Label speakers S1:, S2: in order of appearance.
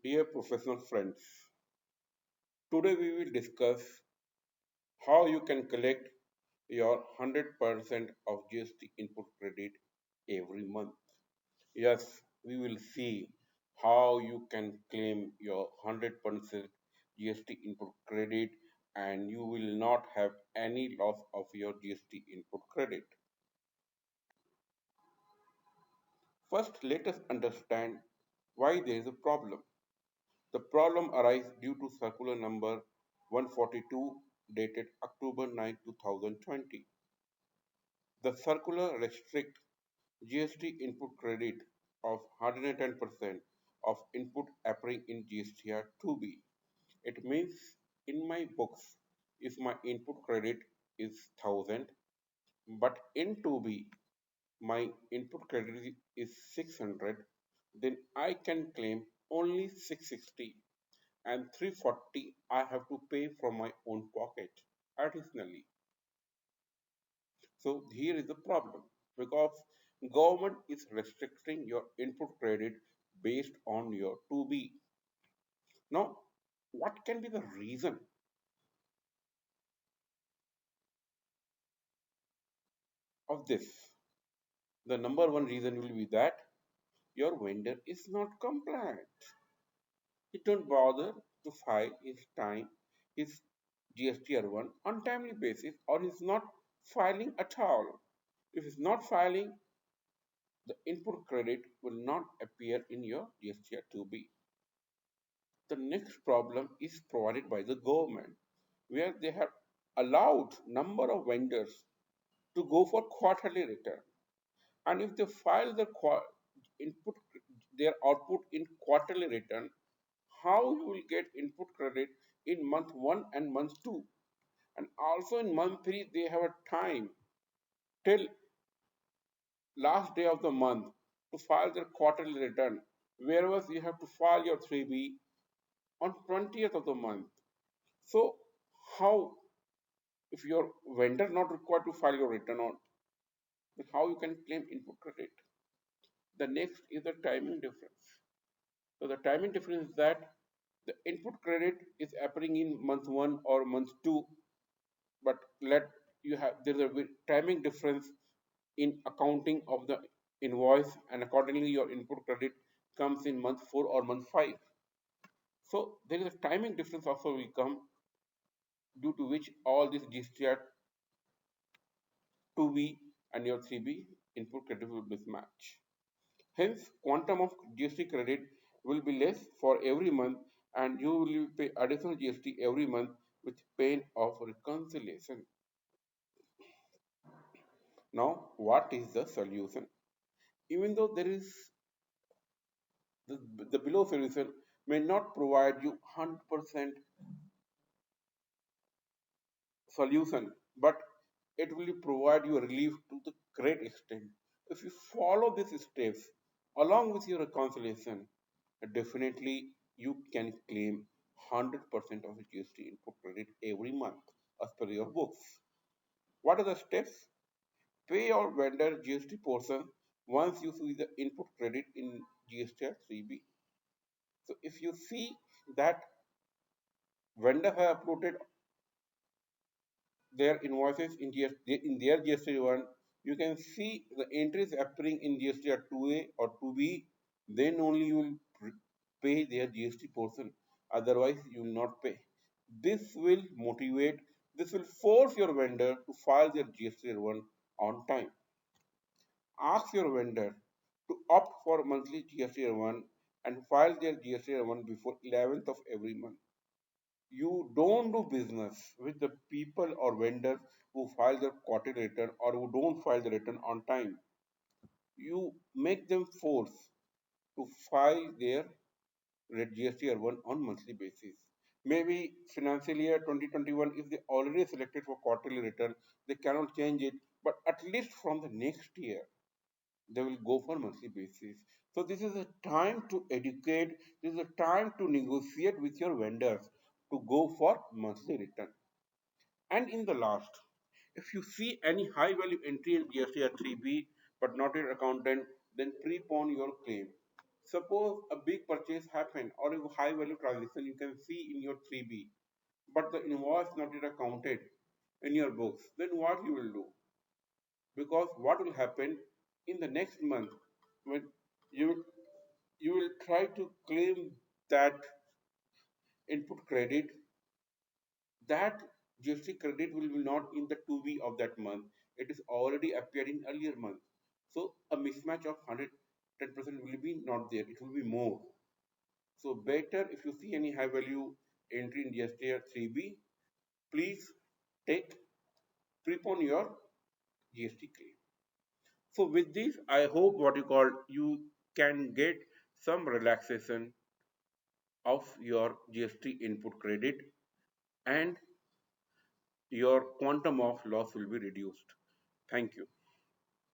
S1: Dear professional friends, today we will discuss how you can collect your 100% of GST input credit every month. Yes, we will see how you can claim your 100% GST input credit and you will not have any loss of your GST input credit. First, let us understand why there is a problem. The problem arises due to circular number 142 dated October 9, 2020. The circular restricts GST input credit of 110% of input appearing in GSTR 2B. It means in my books, if my input credit is 1000, but in 2B my input credit is 600, then I can claim only 660 and 340 I have to pay from my own pocket additionally. So here is the problem because government is restricting your input credit based on your 2B. Now, what can be the reason of this? The number one reason will be that your vendor is not compliant. He don't bother to file his his GSTR1 on timely basis or is not filing at all. If he's not filing, the input credit will not appear in your GSTR2B. The next problem is provided by the government, where they have allowed number of vendors to go for quarterly return. And if they file input their output in quarterly return, how you will get input credit in month 1 and month 2? And also in month 3 they have a time till last day of the month to file their quarterly return, whereas you have to file your 3B on 20th of the month. So how, if your vendor not required to file your return on, then how you can claim input credit? The next is the timing difference. So the timing difference is that the input credit is appearing in month 1 or month 2, but let you have there is a timing difference in accounting of the invoice, and accordingly your input credit comes in month 4 or month 5. So there is a timing difference also will come, due to which all these GSTR 2B and your 3B input credit will mismatch. Hence, quantum of GST credit will be less for every month and you will pay additional GST every month with pain of reconciliation. Now, what is the solution? Even though there is the below solution may not provide you 100% solution, but it will provide you relief to the great extent. If you follow these steps along with your reconciliation, definitely you can claim 100% of GST input credit every month as per your books. What are the steps? Pay your vendor GST portion once you see the input credit in GST 3B. So if you see that vendor have uploaded their invoices in in their GST1, you can see the entries appearing in GSTR 2A or 2B, then only you will pay their GST portion. Otherwise, you will not pay. This will motivate, this will force your vendor to file their GST1 on time. Ask your vendor to opt for monthly GST1 and file their GST1 before 11th of every month. You don't do business with the people or vendors who file their quarterly return or who don't file the return on time. You make them force to file their GST1 on monthly basis. Maybe financial year 2021, if they already selected for quarterly return, they cannot change it, but at least from the next year, they will go for monthly basis. So this is a time to educate, this is a time to negotiate with your vendors to go for monthly return. And in the last, if you see any high value entry in GSTR 3B but not your accountant, then prepone your claim. Suppose a big purchase happened or a high value transaction you can see in your 3B, but the invoice not yet accounted in your books, then what you will do? Because what will happen in the next month when you you will try to claim that input credit, that GST credit will be not in the 2B of that month. It is already appeared in earlier month. So a mismatch of 110% will be not there. It will be more. So better if you see any high value entry in GST or 3B, please take prepone your GST claim. So with this, I hope what you call you can get some relaxation of your GST input credit and your quantum of loss will be reduced. Thank you.